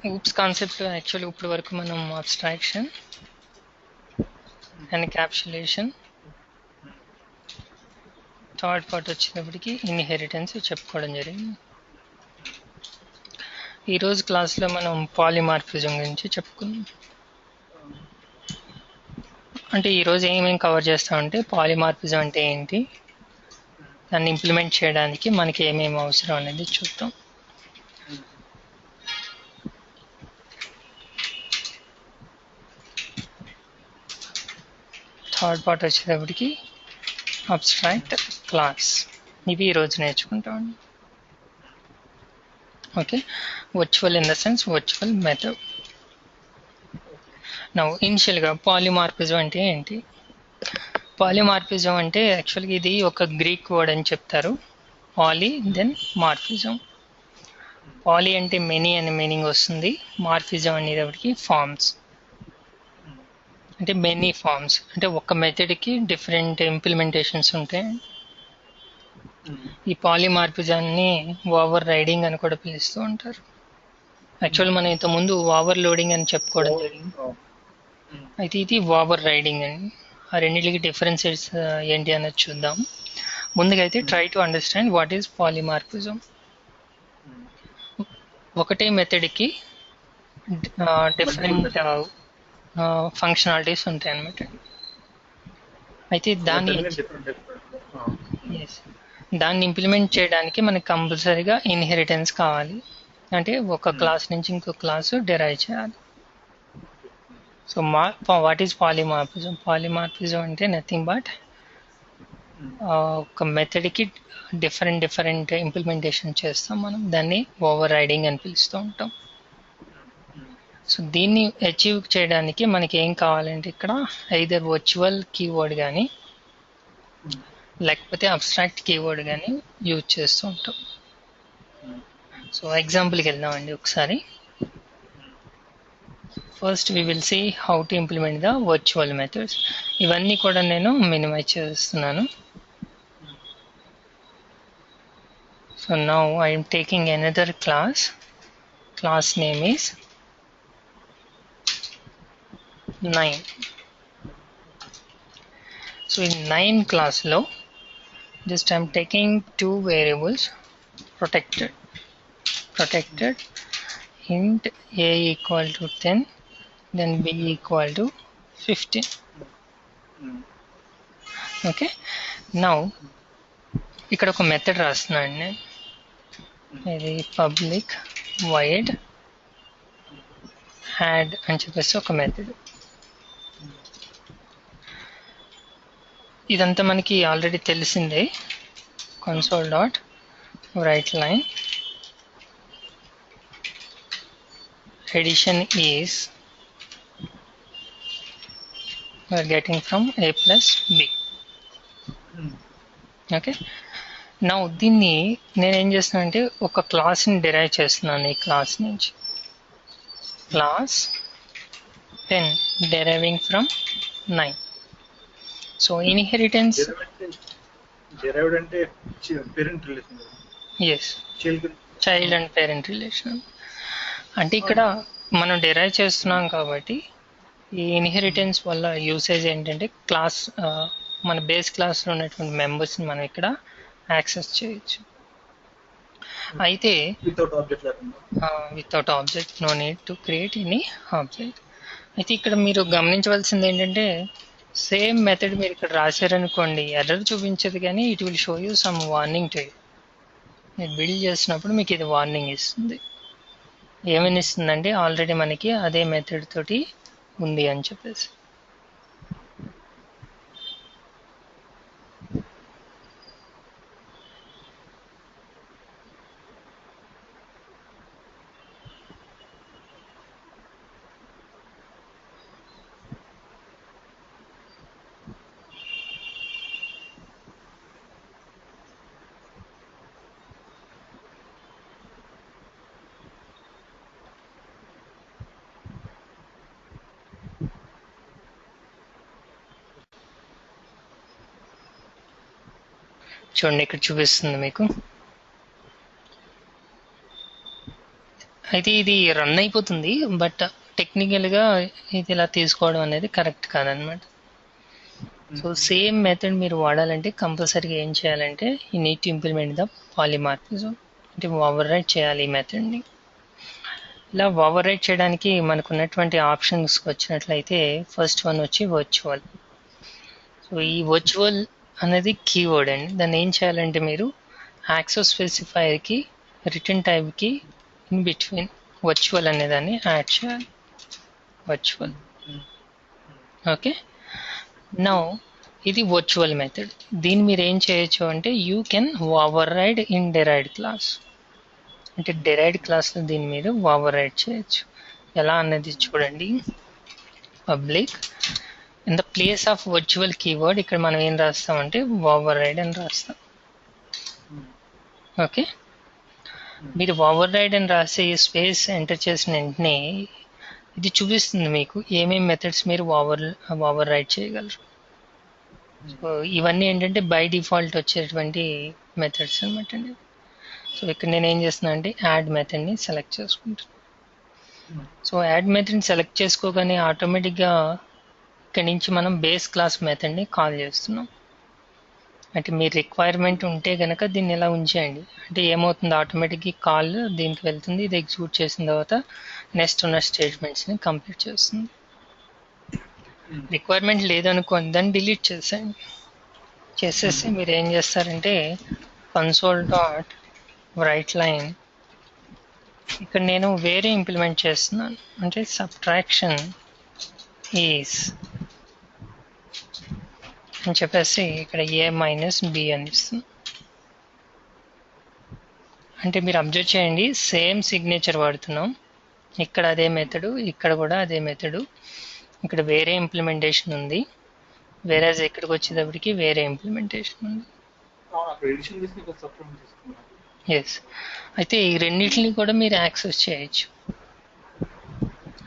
Oops concept actually ఇప్పటి వరకు మనం అబ్స్ట్రాక్షన్, ఎన్క్యాప్సులేషన్, థర్డ్ పార్ట్ వచ్చేటప్పటికి ఇన్హెరిటెన్స్ చెప్పుకోవడం జరిగింది. ఈరోజు క్లాస్లో మనం పాలిమార్ఫిజం గురించి చెప్పుకుందాం. అంటే ఈరోజు ఏమేమి కవర్ చేస్తామంటే పాలిమార్ఫిజం అంటే ఏంటి, దాన్ని ఇంప్లిమెంట్ చేయడానికి మనకి ఏమేమి అవసరం అనేది చూద్దాం. థర్డ్ పార్ట్ వచ్చేటప్పటికి అబ్స్ట్రాక్ట్, క్లాస్, ఇవి ఈరోజు నేర్చుకుంటామండి. Okay, virtual in the sense virtual method. Now ఇనిషియల్గా పాలిమార్ఫిజం అంటే ఏంటి? పాలిమార్ఫిజం అంటే యాక్చువల్గా ఇది ఒక గ్రీక్ వర్డ్ అని చెప్తారు. పాలి దెన్ మార్ఫిజం. పాలి అంటే మెనీ అనే మీనింగ్ వస్తుంది. మార్ఫిజం అనేటప్పటికి ఫార్మ్స్, అంటే మెనీ ఫార్మ్స్, అంటే ఒక మెథడ్కి డిఫరెంట్ ఇంప్లిమెంటేషన్స్ ఉంటాయి. ఈ పాలిమార్ఫిజాన్ని ఓవర్ రైడింగ్ అని కూడా పిలుస్తూ ఉంటారు. యాక్చువల్ మనం ఇంతకుముందు ఓవర్ లోడింగ్ అని చెప్పుకోవడం జరిగింది. అయితే ఇది ఓవర్ రైడింగ్ అని. ఆ రెండింటికి డిఫరెన్సెస్ ఏంటి అనేది చూద్దాం. ముందుగా అయితే try to understand what is polymorphism. ఒకటే మెథడ్కి డిఫరెంట్ ఫంక్షనాలిటీస్ ఉంటాయి అన్నమాట. అయితే దాన్ని ఇంప్లిమెంట్ చేయడానికి మనకి కంపల్సరీగా ఇన్హెరిటెన్స్ కావాలి. అంటే ఒక క్లాస్ నుంచి ఇంకో క్లాసు డెరైవ్ చేయాలి. So what is polymorphism? Polymorphism అంటే నథింగ్ బట్ ఒక మెథడ్కి డిఫరెంట్ ఇంప్లిమెంటేషన్ చేస్తాం మనం. దాన్ని ఓవర్ రైడింగ్ అని పిలుస్తూ ఉంటాం. సో దీన్ని అచీవ్ చేయడానికి మనకి ఏం కావాలంటే ఇక్కడ ఐదర్ వర్చువల్ కీవర్డ్ కానీ లేకపోతే అబ్స్ట్రాక్ట్ కీవర్డ్ కానీ యూజ్ చేస్తూ ఉంటాం. సో ఎగ్జాంపుల్కి వెళ్దామండి ఒకసారి. First we will see how to implement the virtual methods. ఇవన్నీ కూడా నేను మినిమైజ్ చేస్తున్నాను. So now I am taking another class name is 9. So in 9 class లో just I am taking two variables, protected int a equal to 10 then b equal to 15. Okay, now ఇక్కడ ఒక method రాస్తున్నాను నేను. ఇది public wide add అని చెప్పేసి ఒక method. ఇదంతా మనకి ఆల్రెడీ తెలిసిందే. console dot write line addition is we are getting from a plus b. Okay, నా దీన్ని నేను ఏం చేస్తున్నాను అంటే ఒక క్లాస్ని డిరైవ్ చేస్తున్నాను. ఈ క్లాస్ నుంచి class 10 deriving from 9. So inheritance derived అంటే parent relation. Yes, child and parent relation. అంటే ఇక్కడ మనం డిరైవ్ చేస్తున్నాం కాబట్టి ఈ ఇన్హెరిటెన్స్ వల్ల యూసేజ్ ఏంటంటే క్లాస్ మన బేస్ క్లాస్లో ఉన్నటువంటి మెంబర్స్ని మనం ఇక్కడ యాక్సెస్ చేయొచ్చు. అయితే without object, no need to create any object. అయితే ఇక్కడ మీరు గమనించవలసింది ఏంటంటే సేమ్ మెథడ్ మీరు ఇక్కడ రాశారనుకోండి ఎర్రర్ చూపించదు, కానీ it will show you some warning to you. మీరు బిల్డ్ చేసినప్పుడు మీకు ఇది వార్నింగ్ ఇస్తుంది. ఏమని ఇస్తుందంటే ఆల్రెడీ మనకి అదే మెథడ్ తోటి ఉంది అని చెప్పేసి. చూడండి ఇక్కడ చూపిస్తుంది మీకు అయితే ఇది రన్ అయిపోతుంది, బట్ టెక్నికల్గా ఇది ఇలా తీసుకోవడం అనేది కరెక్ట్ కాదనమాట. సో సేమ్ మెథడ్ మీరు వాడాలంటే కంపల్సరీగా ఏం చేయాలంటే ఈ need to implement the polymorphism, అంటే ఓవర్ రైట్ చేయాలి ఈ మెథడ్ని. ఇలా ఓవర్ రైట్ చేయడానికి మనకు ఉన్నటువంటి ఆప్షన్స్ వచ్చినట్లయితే ఫస్ట్ వన్ వచ్చి వర్చువల్. సో ఈ వర్చువల్ అనేది కీవర్డ్ అండి. దాన్ని ఏం చేయాలంటే మీరు యాక్సెస్ స్పెసిఫైర్కి రిటర్న్ టైప్కి ఇన్ బిట్వీన్ వర్చువల్ అనే దాన్ని యాడ్ చేయాలి. వర్చువల్. ఓకే, నౌ ఇది వర్చువల్ మెథడ్. దీన్ని మీరు ఏం చేయొచ్చు అంటే you can override in derived class, అంటే డెరైవ్డ్ క్లాస్లో దీన్ని మీరు ఓవర్ రైడ్ చేయొచ్చు. ఎలా అన్నది చూడండి. Public in the place of virtual keyword ఇక్కడ మనం ఏం రాస్తామంటే ఓవర్ రైడ్ అని రాస్తాం. ఓకే, మీరు ఓవర్ రైడ్ అని రాసి స్పేస్ ఎంటర్ చేసిన వెంటనే ఇది చూపిస్తుంది మీకు ఏమేమి మెథడ్స్ మీరు ఓవర్ రైడ్ చేయగలరు. సో ఇవన్నీ ఏంటంటే బై డిఫాల్ట్ వచ్చేటువంటి మెథడ్స్ అనమాట అండి. సో ఇక్కడ నేను ఏం చేస్తున్నా అంటే యాడ్ మెథడ్ని సెలెక్ట్ చేసుకుంటాను. సో యాడ్ మెథడ్ని సెలెక్ట్ చేసుకోగానే ఆటోమేటిక్గా ఇక్కడ నుంచి మనం బేస్ క్లాస్ మెథడ్ని కాల్ చేస్తున్నాం. అంటే మీ రిక్వైర్మెంట్ ఉంటే కనుక దీన్ని ఎలా ఉంచేయండి, అంటే ఏమవుతుంది ఆటోమేటిక్గా కాల్ దీనికి వెళ్తుంది, ఇది ఎగ్జిక్యూట్ చేసిన తర్వాత నెక్స్ట్ ఉన్న స్టేట్మెంట్స్ని కంప్లీట్ చేస్తుంది. రిక్వైర్మెంట్ లేదనుకోండి దాన్ని డిలీట్ చేసేయండి. చేసేసి మీరు ఏం చేస్తారంటే కన్సోల్ డాట్ రైట్ లైన్, ఇక్కడ నేను వేరే ఇంప్లిమెంట్ చేస్తున్నాను, అంటే సబ్ట్రాక్షన్ ఈజ్ అని చెప్పేసి ఇక్కడ ఏ మైనస్ బి అని ఇస్తుంది. అంటే మీరు అబ్జర్వ్ చేయండి సేమ్ సిగ్నేచర్ వాడుతున్నాం, ఇక్కడ అదే మెథడు, ఇక్కడ కూడా అదే మెథడు, ఇక్కడ వేరే ఇంప్లిమెంటేషన్ ఉంది, వేరేజ్ ఇక్కడికి వచ్చేటప్పటికి వేరే ఇంప్లిమెంటేషన్ ఉంది. ఎస్, అయితే ఈ రెండింటిని కూడా మీరు యాక్సెస్ చేయొచ్చు.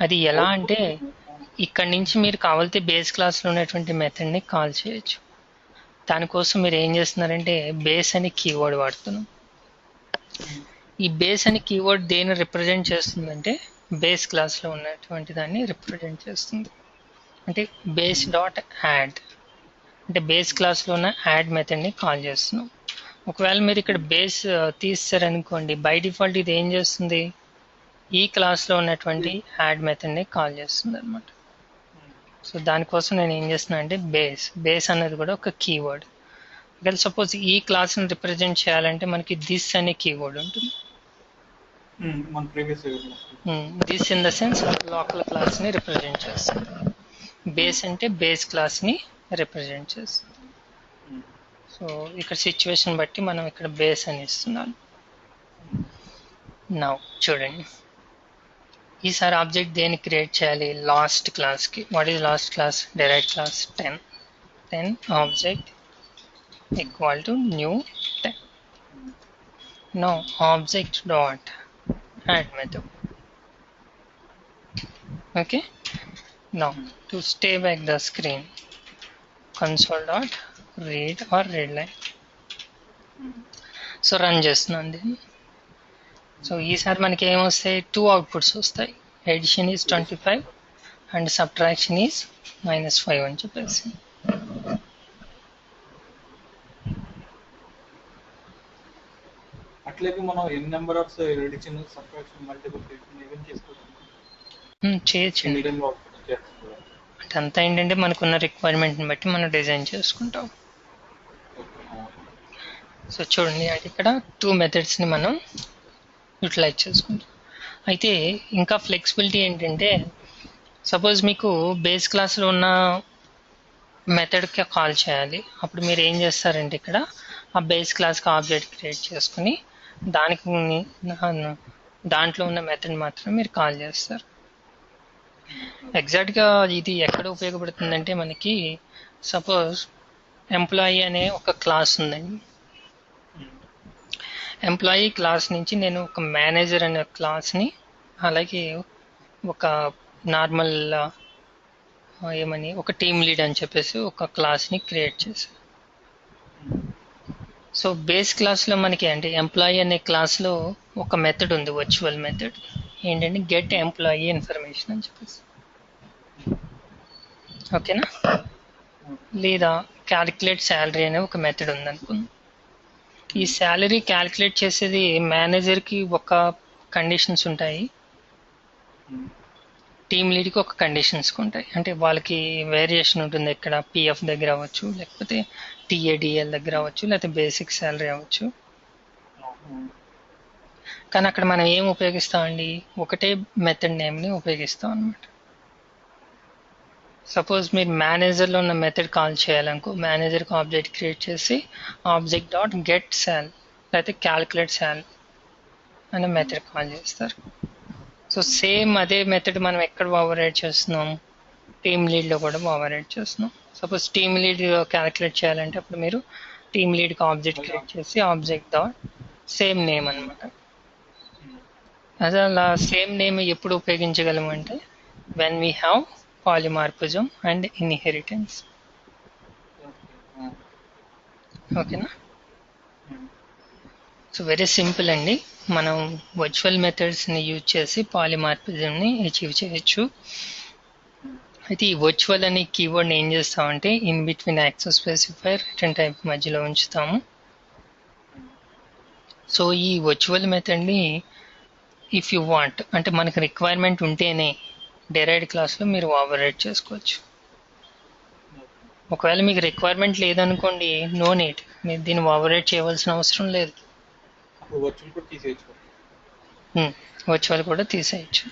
అది ఎలా అంటే ఇక్కడ నుంచి మీరు కావాలితే బేస్ క్లాస్లో ఉన్నటువంటి మెథడ్ని కాల్ చేయొచ్చు. దానికోసం మీరు ఏం చేస్తున్నారంటే బేస్ అనే కీవర్డ్ వాడుతున్నాం. ఈ బేస్ అనే కీవర్డ్ దేన్ని రిప్రజెంట్ చేస్తుందంటే బేస్ క్లాస్లో ఉన్నటువంటి దాన్ని రిప్రజెంట్ చేస్తుంది. అంటే బేస్ డాట్ యాడ్, అంటే బేస్ క్లాస్లో ఉన్న యాడ్ మెథడ్ని కాల్ చేస్తున్నాం. ఒకవేళ మీరు ఇక్కడ బేస్ తీస్తారనుకోండి, బై డిఫాల్ట్ ఇది ఏం చేస్తుంది ఈ క్లాస్లో ఉన్నటువంటి యాడ్ మెథడ్ని కాల్ చేస్తుంది అనమాట. సో దానికోసం నేను ఏం చేస్తున్నా అంటే బేస్ అనేది కూడా ఒక కీవర్డ్. ఒకవేళ సపోజ్ ఈ క్లాస్ని రిప్రజెంట్ చేయాలంటే మనకి దిస్ అనే కీవర్డ్ ఉంటుంది. This in the sense local క్లాస్ని రిప్రజెంట్ చేస్తుంది. బేస్ అంటే బేస్ క్లాస్ని రిప్రజెంట్ చేస్తుంది. సో ఇక్కడ సిచ్యువేషన్ బట్టి మనం ఇక్కడ బేస్ అని ఇస్తున్నాను. నౌ చూడండి, ఈసారి ఆబ్జెక్ట్ దేన్ని క్రియేట్ చేయాలి, లాస్ట్ క్లాస్కి. What is lost class? Derived class 10 object equal to new 10. Now object dot add method. Okay, now to stay back the screen console dot read or readline. So run చేస్తున్నాను దీన్ని. So ఈసారి మనకి ఏమొస్తాయి, 2 outputs వస్తాయి. Addition is 25 and subtraction is -5 అని చెప్పేసి. అట్లయితే మనం N number of addition subtraction multiplication even చేసుకోవచ్చు. చేయొచ్చు. అంటే అంతా ఏంటంటే మనకున్న రిక్వైర్మెంట్ని బట్టి మనం డిజైన్ చేసుకుంటాం. సో చూడండి, అంటే ఇక్కడ 2 మెథడ్స్ని మనం యూటిలైజ్ చేసుకుంటాం. అయితే ఇంకా ఫ్లెక్సిబిలిటీ ఏంటంటే సపోజ్ మీకు బేస్ క్లాస్లో ఉన్న మెథడ్కి కాల్ చేయాలి, అప్పుడు మీరు ఏం చేస్తారంటే ఇక్కడ ఆ బేస్ క్లాస్కి ఆబ్జెక్ట్ క్రియేట్ చేసుకుని దాంట్లో ఉన్న మెథడ్ మాత్రం మీరు కాల్ చేస్తారు. ఎగ్జాక్ట్గా ఇది ఎక్కడ ఉపయోగపడుతుందంటే మనకి సపోజ్ ఎంప్లాయీ అనే ఒక క్లాస్ ఉందండి. ఎంప్లాయీ క్లాస్ నుంచి నేను ఒక మేనేజర్ అనే క్లాస్ని, అలాగే ఒక నార్మల్ ఒక టీమ్ లీడ్ అని చెప్పేసి ఒక క్లాస్ని క్రియేట్ చేశాను. సో బేస్ క్లాస్లో మనకి అంటే ఎంప్లాయీ అనే క్లాస్లో ఒక మెథడ్ ఉంది, వర్చువల్ మెథడ్. ఏంటంటే గెట్ ఎంప్లాయీ ఇన్ఫర్మేషన్ అని చెప్పేసి. ఓకేనా? లేదా క్యాలిక్యులేట్ శాలరీ అనే ఒక మెథడ్ ఉందనుకుందాం. ఈ శాలరీ క్యాలిక్యులేట్ చేసేది మేనేజర్కి ఒక కండిషన్స్ ఉంటాయి, టీమ్ లీడ్కి ఒక కండిషన్స్ ఉంటాయి. అంటే వాళ్ళకి వేరియేషన్ ఉంటుంది, ఇక్కడ పిఎఫ్ దగ్గర అవ్వచ్చు, లేకపోతే టీఏడిఎల్ దగ్గర అవ్వచ్చు, లేకపోతే బేసిక్ శాలరీ అవ్వచ్చు. కానీ అక్కడ మనం ఏం ఉపయోగిస్తామండి, ఒకటే మెథడ్ నేమ్ని ఉపయోగిస్తాం అనమాట. సపోజ్ మీరు మేనేజర్లో ఉన్న మెథడ్ కాల్ చేయాలనుకో, మేనేజర్కి ఆబ్జెక్ట్ క్రియేట్ చేసి ఆబ్జెక్ట్ డాట్ గెట్ శాల్ లేకపోతే క్యాలిక్యులేట్ శాల్ అనే మెథడ్ కాల్ చేస్తారు. సో సేమ్ అదే మెథడ్ మనం ఎక్కడ ఓవర్ రైడ్ చేస్తున్నాం, టీమ్ లీడ్లో కూడా ఓవర్ రైడ్ చేస్తున్నాం. సపోజ్ టీమ్ లీడ్ క్యాలిక్యులేట్ చేయాలంటే అప్పుడు మీరు టీమ్ లీడ్కి ఆబ్జెక్ట్ క్రియేట్ చేసి ఆబ్జెక్ట్ డాట్ సేమ్ నేమ్ అనమాట. అదే అలా సేమ్ నేమ్ ఎప్పుడు ఉపయోగించగలము అంటే when we have polymorphism and inheritance. ఓకేనా? సో వెరీ సింపుల్ అండి. మనం వర్చువల్ మెథడ్స్ని యూజ్ చేసి పాలిమార్ఫిజంని అచీవ్ చేయొచ్చు. అయితే ఈ వర్చువల్ అనే కీవర్డ్ని ఏం చేస్తామంటే in between access specifier return type మధ్యలో ఉంచుతాము. సో ఈ వర్చువల్ మెథడ్ని ఇఫ్ యూ వాంట్ అంటే మనకు రిక్వైర్మెంట్ ఉంటేనే డెరైవ్డ్ క్లాస్లో మీరు ఓవర్ రైడ్ చేసుకోవచ్చు. ఒకవేళ మీకు రిక్వైర్మెంట్ లేదనుకోండి, నో నీడ్, మీరు దీన్ని ఓవర్ రైడ్ చేయవలసిన అవసరం లేదు. వర్చువల్ కూడా తీసేయచ్చు,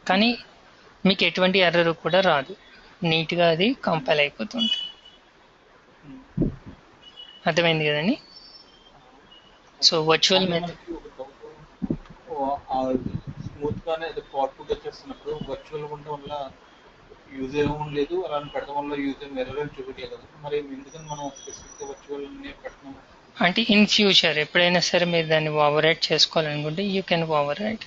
కానీ మీకు ఎటువంటి ఎర్రర్ కూడా రాదు, నీట్గా అది కంపైల్ అయిపోతుంది. అర్థమైంది కదండి? సో వర్చువల్ మెథడ్ స్మూత్ గానే అవుట్పుట్ వచ్చేస్తున్నప్పుడు వర్చువల్ ఉండడం వల్ల యూజ్ ఏమీ లేదు, అలా పెట్టడం వల్ల యూజ్ ఏమి ఎర్రర్ చూపించలేదు కదా, మరి ఎందుకని మనం స్పెసిఫిక్గా వర్చువల్ పెడుతున్నాం అంటే ఇన్ ఫ్యూచర్ ఎప్పుడైనా సరే మీరు దాన్ని ఓవర్ రైడ్ చేసుకోవాలనుకుంటే యూ కెన్ ఓవర్ రైడ్.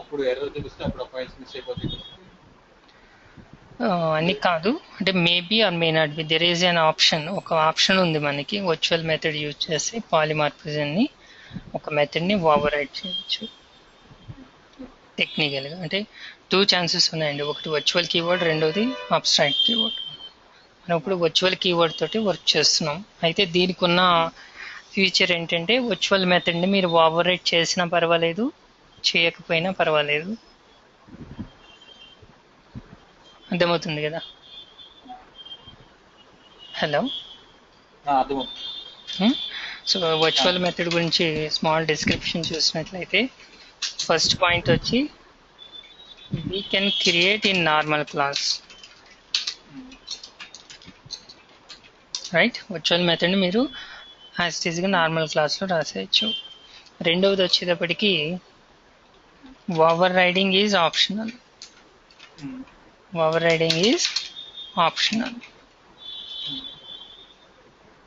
అప్పుడు ఎర్రర్ చూపిస్తే అప్పుడు ఫైల్స్ మిస్ అయిపోతుంది అని కాదు, అంటే maybe or may not be, there is an option, ఒక ఆప్షన్ ఉంది మనకి వర్చువల్ మెథడ్ యూజ్ చేసి పాలిమార్ఫిజంని ఒక మెథడ్ని ఓవర్ రైడ్ చేయొచ్చు టెక్నికల్గా. అంటే 2 ఛాన్సెస్ ఉన్నాయండి, ఒకటి వర్చువల్ కీవర్డ్, రెండోది అబ్స్ట్రాక్ట్ కీవర్డ్. మనం ఇప్పుడు వర్చువల్ కీవర్డ్ తోటి వర్క్ చేస్తున్నాం. అయితే దీనికి ఉన్న ఫీచర్ ఏంటంటే వర్చువల్ మెథడ్ని మీరు ఓవర్ రైడ్ చేసినా పర్వాలేదు, చేయకపోయినా పర్వాలేదు. అర్థమవుతుంది కదా? హలో, సో వర్చువల్ మెథడ్ గురించి స్మాల్ డిస్క్రిప్షన్ చూసినట్లయితే ఫస్ట్ పాయింట్ వచ్చి we can create in normal class, right? Virtual మెథడ్ని మీరు యాజ్ ఇట్ ఈస్గా నార్మల్ క్లాస్లో రాసేయచ్చు. రెండవది వచ్చేటప్పటికి overriding is optional. Overriding is optional.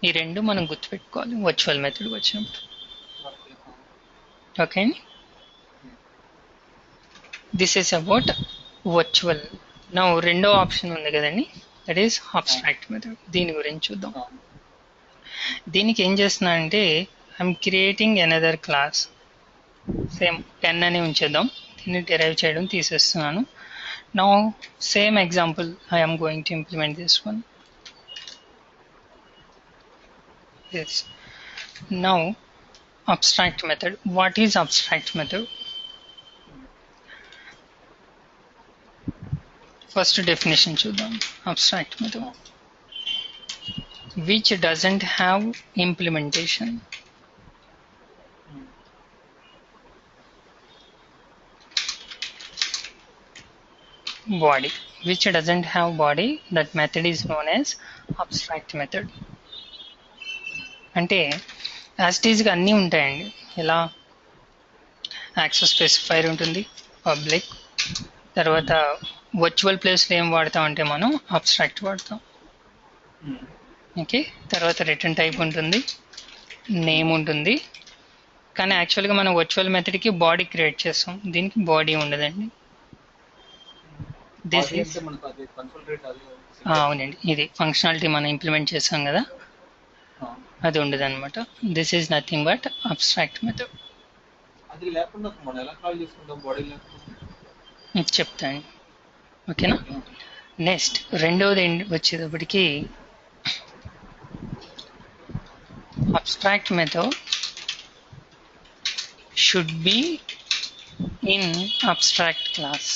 ఈ రెండు మనం గుర్తుపెట్టుకోవాలి వర్చువల్ మెథడ్ వచ్చినప్పుడు. Okay, this is about virtual. నా రెండో ఆప్షన్ ఉంది కదండి, దట్ ఈస్ అబ్స్ట్రాక్ట్ మెథడ్. దీని గురించి చూద్దాం. దీనికి ఏం చేస్తున్నానంటే I'm creating another class, same 10 అని ఉంచేద్దాం, దీన్ని డెరైవ్ చేయడం తీసేస్తున్నాను. Now same example I am going to implement this one. Yes, now abstract method. What is abstract method? First definition చూద్దాం. Abstract method which doesn't have implementation. Body which doesn't have body, that method is known as abstract method. అంటే యాస్టీజ్గా అన్నీ ఉంటాయండి. ఇలా access specifier ఉంటుంది, public, తర్వాత virtual ప్లేస్లో ఏం వాడతాం అంటే మనం అబ్స్ట్రాక్ట్ వాడతాం. ఓకే, తర్వాత రిటర్న్ టైప్ ఉంటుంది, నేమ్ ఉంటుంది. కానీ యాక్చువల్గా మనం వర్చువల్ మెథడ్కి బాడీ క్రియేట్ చేస్తాం, దీనికి బాడీ ఉండదండి. అవునండి, ఇది ఫంక్షనాలిటీ మనం ఇంప్లిమెంట్ చేసాం కదా, అది ఉండదు అనమాట. This is nothing but abstract method. అది లేకుండా మనం ఎలా కాల్ చేసుకుంటాం బాడీ లేకుండా? చెప్తాను, ఓకేనా. నెక్స్ట్ రెండవది వచ్చేటప్పటికి abstract method should be in abstract class.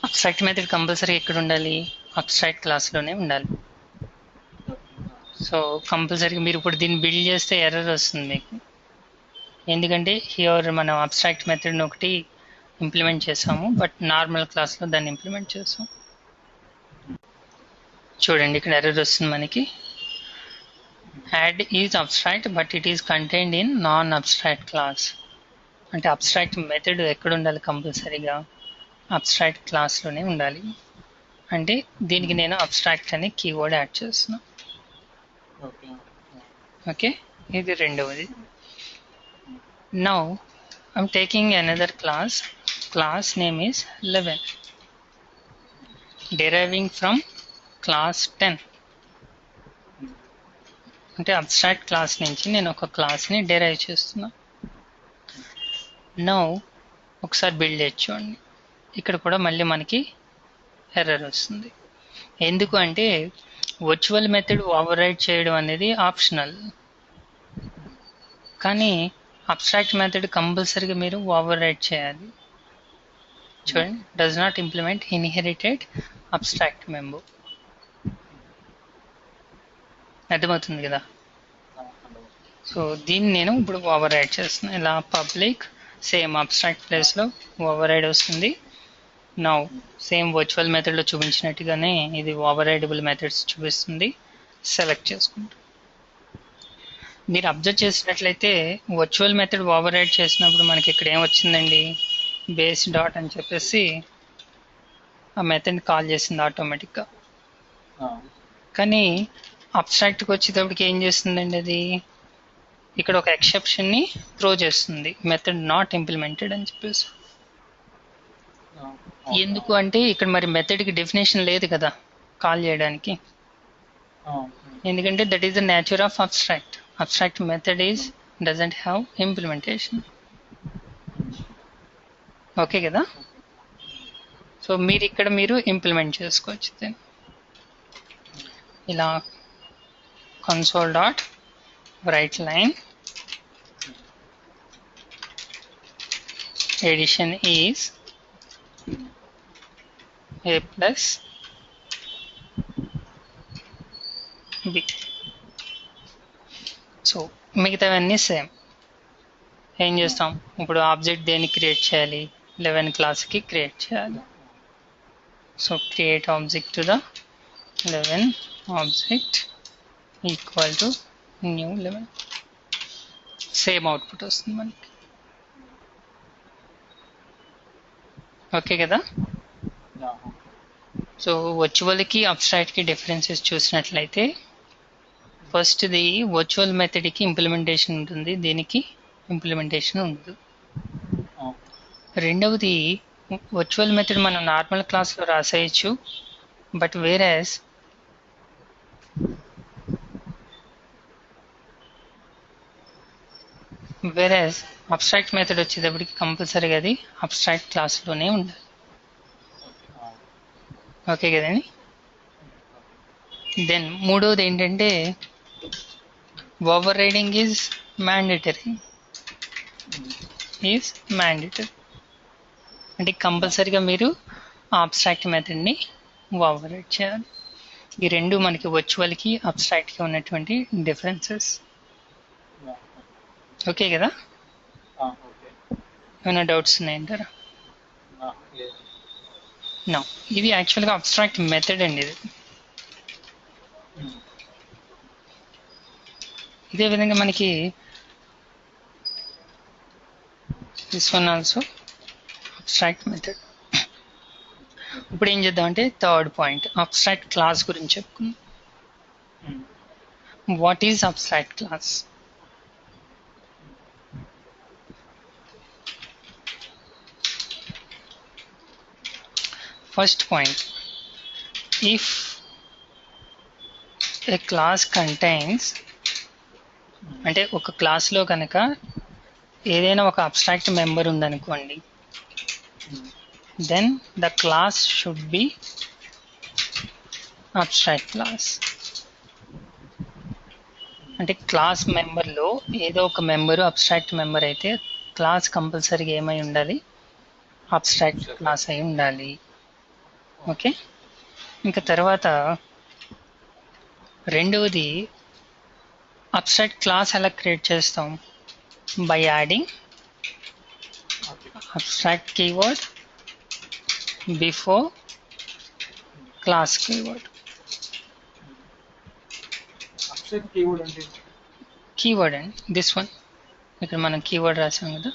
Abstract method compulsory ఎక్కడ ఉండాలి? అబ్స్ట్రాక్ట్ క్లాస్లోనే ఉండాలి. సో కంపల్సరీగా మీరు ఇప్పుడు దీన్ని బిల్డ్ చేస్తే ఎర్రర్ వస్తుంది మీకు, ఎందుకంటే హియర్ మనం అబ్స్ట్రాక్ట్ మెథడ్ని ఒకటి ఇంప్లిమెంట్ చేసాము, బట్ నార్మల్ క్లాస్లో దాన్ని ఇంప్లిమెంట్ చేసాం. చూడండి ఇక్కడ ఎర్రర్ వస్తుంది మనకి, add is abstract but it is contained in non abstract class. అంటే అబ్స్ట్రాక్ట్ మెథడ్ ఎక్కడ ఉండాలి? కంపల్సరీగా అబ్స్ట్రాక్ట్ క్లాస్లోనే ఉండాలి. అంటే దీనికి నేను అబ్స్ట్రాక్ట్ అనే కీవర్డ్ యాడ్ చేస్తున్నా. ఓకే, ఇది రెండవది. Now I'm taking another class. Class name is 11, deriving from class 10. అంటే అబ్స్ట్రాక్ట్ క్లాస్ నుంచి నేను ఒక క్లాస్ని డెరైవ్ చేస్తున్నా. నౌ ఒకసారి బిల్డ్ చేసి చూడండి, ఇక్కడ కూడా మళ్ళీ మనకి ఎర్రర్ వస్తుంది. ఎందుకు అంటే వర్చువల్ మెథడ్ ఓవర్ రైడ్ చేయడం అనేది ఆప్షనల్, కానీ అబ్స్ట్రాక్ట్ మెథడ్ కంపల్సరీగా మీరు ఓవర్ రైడ్ చేయాలి. చూడండి, does not implement inherited abstract member. అర్థమవుతుంది కదా? సో దీన్ని నేను ఇప్పుడు ఓవర్ రైడ్ చేస్తున్నాను. ఇలా పబ్లిక్ సేమ్ అబ్స్ట్రాక్ట్ ప్లేస్లో ఓవర్ రైడ్ వస్తుంది. నౌ సేమ్ వర్చువల్ మెథడ్లో చూపించినట్టుగానే ఇది ఓవర్ రైడబుల్ మెథడ్స్ చూపిస్తుంది. సెలెక్ట్ చేసుకుంటాం. మీరు అబ్జర్వ్ చేసినట్లయితే వర్చువల్ మెథడ్ ఓవర్ రైడ్ చేసినప్పుడు మనకి ఇక్కడ ఏం వచ్చిందండి? బేస్ డాట్ అని చెప్పేసి ఆ మెథడ్ని కాల్ చేసింది ఆటోమేటిక్గా. కానీ అబ్స్ట్రాక్ట్కి వచ్చేటప్పటికి ఏం చేస్తుందండి? అది ఇక్కడ ఒక ఎక్సెప్షన్ని త్రో చేస్తుంది, మెథడ్ నాట్ ఇంప్లిమెంటెడ్ అని చెప్పేసి. ఎందుకు అంటే ఇక్కడ మరి మెథడ్కి డెఫినేషన్ లేదు కదా కాల్ చేయడానికి, ఎందుకంటే that is the nature of abstract. Abstract method is doesn't have implementation. Okay కదా? సో మీరు ఇక్కడ మీరు ఇంప్లిమెంట్ చేసుకోవచ్చు దీన్ని. ఇలా console dot write line addition is a plus b. So మిగతావన్నీ సేమ్. ఏం చేస్తాం ఇప్పుడు? ఆబ్జెక్ట్ దేన్ని క్రియేట్ చేయాలి? 11 క్లాస్కి క్రియేట్ చేయాలి. So create object to the 11 object equal to new 11. Same output వస్తుంది మనకి. ఓకే కదా? సో వర్చువల్కి అబ్స్ట్రాక్ట్కి డిఫరెన్సెస్ చూసినట్లయితే ఫస్ట్ది వర్చువల్ మెథడ్కి ఇంప్లిమెంటేషన్ ఉంటుంది, దీనికి ఇంప్లిమెంటేషన్ ఉండదు. రెండవది వర్చువల్ మెథడ్ మనం నార్మల్ క్లాస్లో రాసేయచ్చు, బట్ వేరేస్ అబ్స్ట్రాక్ట్ మెథడ్ వచ్చేటప్పటికి కంపల్సరీగా అది అబ్స్ట్రాక్ట్ క్లాస్లోనే ఉండాలి. ఓకే కదండి? దెన్ మూడవది ఏంటంటే ఓవర్ రైడింగ్ ఈజ్ మ్యాండేటరీ. అంటే కంపల్సరీగా మీరు అబ్స్ట్రాక్ట్ మెథడ్ని ఓవర్ రైడ్ చేయాలి. ఈ రెండు మనకి వర్చువల్కి అబ్స్ట్రాక్ట్కి ఉన్నటువంటి డిఫరెన్సెస్. ఓకే కదా? ఏమైనా డౌట్స్ ఉన్నాయంటారా? నో, ఇది యాక్చువల్గా అబ్స్ట్రాక్ట్ మెథడ్ అండి. ఇది ఇదే విధంగా మనకి this one also abstract method. ఇప్పుడు ఏం చేద్దామంటే థర్డ్ పాయింట్ అబ్స్ట్రాక్ట్ క్లాస్ గురించి చెప్పుకుందాం. What is abstract class? First point, if a class contains, అంటే ఒక క్లాస్లో కనుక ఏదైనా ఒక అబ్స్ట్రాక్ట్ మెంబర్ ఉందనుకోండి, then the class should be abstract class. అంటే క్లాస్ మెంబర్లో ఏదో ఒక మెంబరు అబ్స్ట్రాక్ట్ మెంబర్ అయితే క్లాస్ కంపల్సరీగా ఏమై ఉండాలి, అబ్స్ట్రాక్ట్ క్లాస్ అయి ఉండాలి. ఓకే, ఇంకా తర్వాత రెండవది అబ్స్ట్రాక్ట్ క్లాస్ ఎలా క్రియేట్ చేస్తాం, by adding abstract keyword before class keyword. Abstract keyword అంటే కీవర్డ్ అండి దిస్ వన్, ఇక్కడ మనం కీవర్డ్ రాసాం కదా,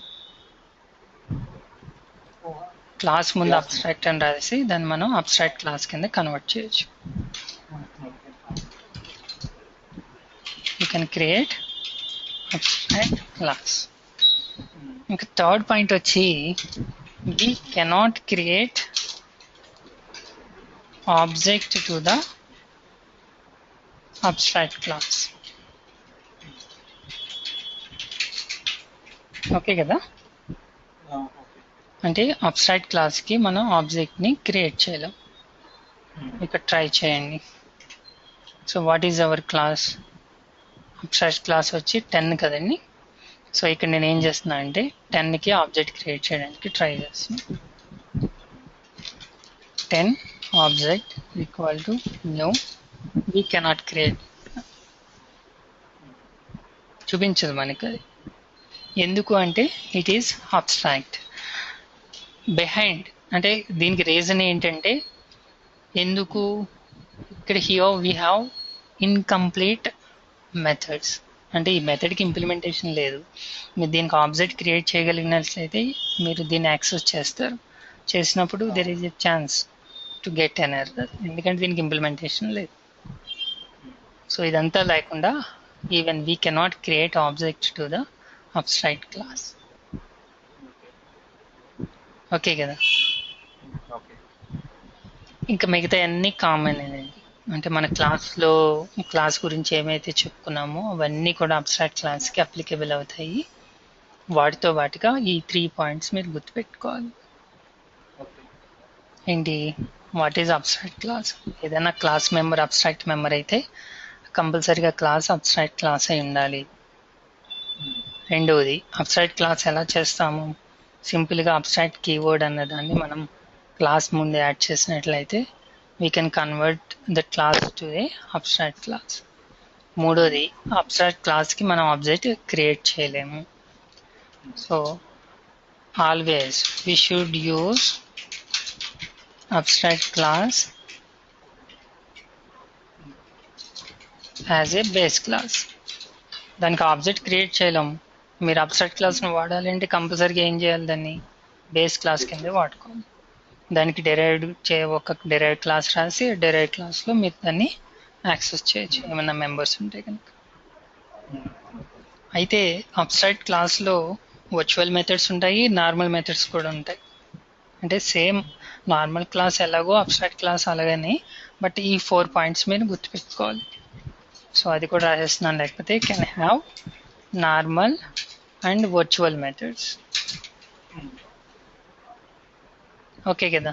క్లాస్ ముందు అబ్స్ట్రాక్ట్ అని రాసి దాన్ని మనం అబ్స్ట్రాక్ట్ క్లాస్ కింద కన్వర్ట్ చేయొచ్చు. You can create abstract class. ఇంకా థర్డ్ పాయింట్ వచ్చి we cannot create object to the abstract class. Okay కదా, అంటే అబ్స్ట్రాక్ట్ క్లాస్కి మనం ఆబ్జెక్ట్ని క్రియేట్ చేయలేం. ఇక్కడ ట్రై చేయండి. So what is our class, abstract class వచ్చి 10 కదండి. సో ఇక్కడ నేను ఏం చేస్తున్నా అంటే 10కి ఆబ్జెక్ట్ క్రియేట్ చేయడానికి ట్రై చేస్తున్నాను. 10 object equal to new, we cannot create, చూపించదు మనకి అది. ఎందుకు అంటే ఇట్ ఈస్ అబ్స్ట్రాక్ట్. బిహైండ్ అంటే దీనికి రీజన్ ఏంటంటే, ఎందుకు ఇక్కడ here we have incomplete methods, అంటే ఈ మెథడ్కి ఇంప్లిమెంటేషన్ లేదు. మీరు దీనికి ఆబ్జెక్ట్ క్రియేట్ చేయగలిగినట్లయితే మీరు దీన్ని యాక్సెస్ చేస్తారు. చేసినప్పుడు there is a chance to get an error, ఎందుకంటే దీనికి ఇంప్లిమెంటేషన్ లేదు. సో ఇదంతా లేకుండా even we cannot create object to the abstract class. Okay కదా, ఇంకా మిగతా అన్నీ కామన్ అండి. అంటే మన క్లాస్ గురించి ఏమైతే చెప్పుకున్నామో అవన్నీ కూడా అబ్స్ట్రాక్ట్ క్లాస్కి అప్లికేబుల్ అవుతాయి. వాటితో పాటుగా ఈ 3 పాయింట్స్ మీరు గుర్తుపెట్టుకోవాలి. ఏంటి, వాట్ ఈజ్ అబ్స్ట్రాక్ట్ క్లాస్, ఏదైనా క్లాస్ మెంబర్ అబ్స్ట్రాక్ట్ మెంబర్ అయితే కంపల్సరీగా క్లాస్ అబ్స్ట్రాక్ట్ క్లాస్ అయి ఉండాలి. రెండవది అబ్స్ట్రాక్ట్ క్లాస్ ఎలా చేస్తాము, సింపుల్గా అబ్స్ట్రాక్ట్ కీవర్డ్ అన్నదాన్ని మనం క్లాస్ ముందు యాడ్ చేసినట్లయితే we can convert the class to a abstract class. మూడోది అబ్స్ట్రాక్ట్ క్లాస్కి మనం ఆబ్జెక్ట్ క్రియేట్ చేయలేము. So always we should use abstract class as a base class. దానికి ఆబ్జెక్ట్ క్రియేట్ చేయలేము. మీరు అబ్స్ట్రాక్ట్ క్లాస్ను వాడాలంటే కంపల్సరీగా ఏం చేయాలి, దాన్ని బేస్ క్లాస్ కింద వాడుకోవాలి. దానికి ఒక డెరైవ్డ్ క్లాస్ రాసి డెరైవ్డ్ క్లాస్లో మీరు దాన్ని యాక్సెస్ చేయొచ్చు ఏమైనా మెంబర్స్ ఉంటే కనుక. అయితే అబ్స్ట్రాక్ట్ క్లాస్లో వర్చువల్ మెథడ్స్ ఉంటాయి, నార్మల్ మెథడ్స్ కూడా ఉంటాయి. అంటే సేమ్ నార్మల్ క్లాస్ ఎలాగో అబ్స్ట్రాక్ట్ క్లాస్ అలాగని, బట్ ఈ 4 పాయింట్స్ మీరు గుర్తుపెట్టుకోవాలి. సో అది కూడా రాసేస్తున్నాను, లేకపోతే can have normal and virtual methods. Okay కదా,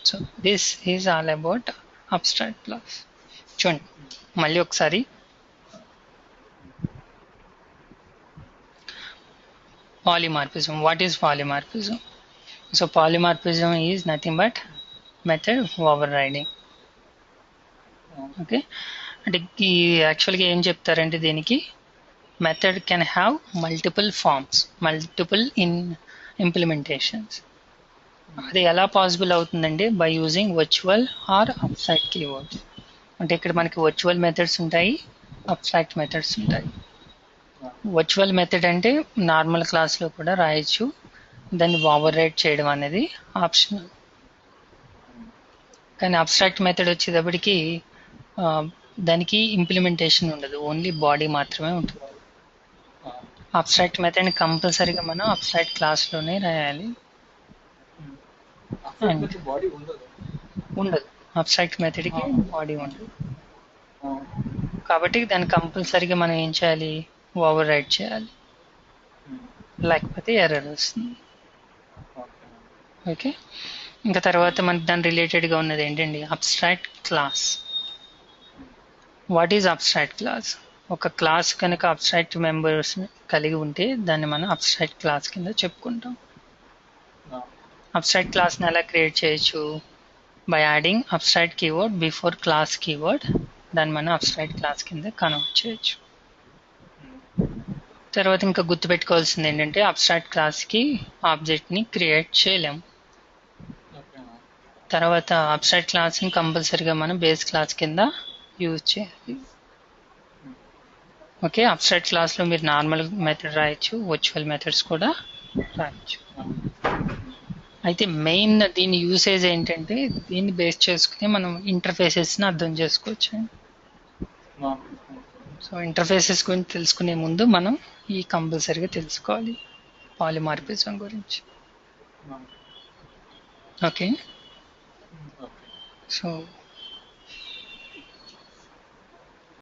so this is all about abstract class. చూడండి మళ్ళీ ఒకసారి, polymorphism. What is polymorphism? So polymorphism is nothing but method overriding. Okay, అంటే ఈ యాక్చువల్గా ఏం చెప్తారంటే దీనికి method can have multiple forms, multiple implementations. అది ఎలా పాసిబుల్ అవుతుందండి, by using virtual or abstract keywords. అంటే ఇక్కడ మనకి వర్చువల్ మెథడ్స్ ఉంటాయి, అబ్స్ట్రాక్ట్ మెథడ్స్ ఉంటాయి. వర్చువల్ మెథడ్ అంటే నార్మల్ క్లాస్లో కూడా రాయొచ్చు, దాన్ని ఓవర్ రైడ్ చేయడం అనేది ఆప్షనల్. కానీ అబ్స్ట్రాక్ట్ మెథడ్ వచ్చేటప్పటికి దానికి ఇంప్లిమెంటేషన్ ఉండదు, ఓన్లీ బాడీ మాత్రమే ఉంటుంది. అబ్స్ట్రాక్ట్ మెథడ్ని కంపల్సరీగా మనం అబ్స్ట్రాక్ట్ క్లాస్లోనే రాయాలి. ఉండదు, అబ్స్ట్రాక్ట్ మెథడ్కి బాడీ ఉండదు. కాబట్టి దాన్ని కంపల్సరీగా మనం ఏం చేయాలి, ఓవర్ రైట్ చేయాలి, లేకపోతే ఎర్రర్ వస్తుంది. ఓకే. ఓకే, ఇంకా తర్వాత మనకి దాని రిలేటెడ్గా ఉన్నది ఏంటండి, abstract class. What is abstract class? ఒక క్లాస్ కనుక అబ్స్ట్రాక్ట్ మెంబర్స్ కలిగి ఉంటే దాన్ని మనం అబ్స్ట్రాక్ట్ క్లాస్ కింద చెప్పుకుంటాం. అబ్స్ట్రాక్ట్ క్లాస్ని ఎలా క్రియేట్ చేయొచ్చు? By adding abstract keyword before class keyword, దాన్ని మనం అబ్స్ట్రాక్ట్ క్లాస్ కింద కన్వర్ట్ చేయొచ్చు. తర్వాత ఇంకా గుర్తుపెట్టుకోవాల్సింది ఏంటంటే అబ్స్ట్రాక్ట్ క్లాస్కి ఆబ్జెక్ట్ని క్రియేట్ చేయలేము. తర్వాత అబ్స్ట్రాక్ట్ క్లాస్ని కంపల్సరీగా మనం బేస్ క్లాస్ కింద యూజ్ చేయాలి. ఓకే, అబ్స్ట్రాక్ట్ క్లాస్లో మీరు నార్మల్ మెథడ్ రాయొచ్చు, వర్చువల్ మెథడ్స్ కూడా రాయొచ్చు. అయితే మెయిన్ దీని యూసేజ్ ఏంటంటే దీన్ని బేస్ చేసుకుని మనం ఇంటర్ఫేసెస్ని అర్థం చేసుకోవచ్చు. సో ఇంటర్ఫేసెస్ గురించి తెలుసుకునే ముందు మనం ఈ కంపల్సరీగా తెలుసుకోవాలి పాలిమార్ఫిజం గురించి. Okay, so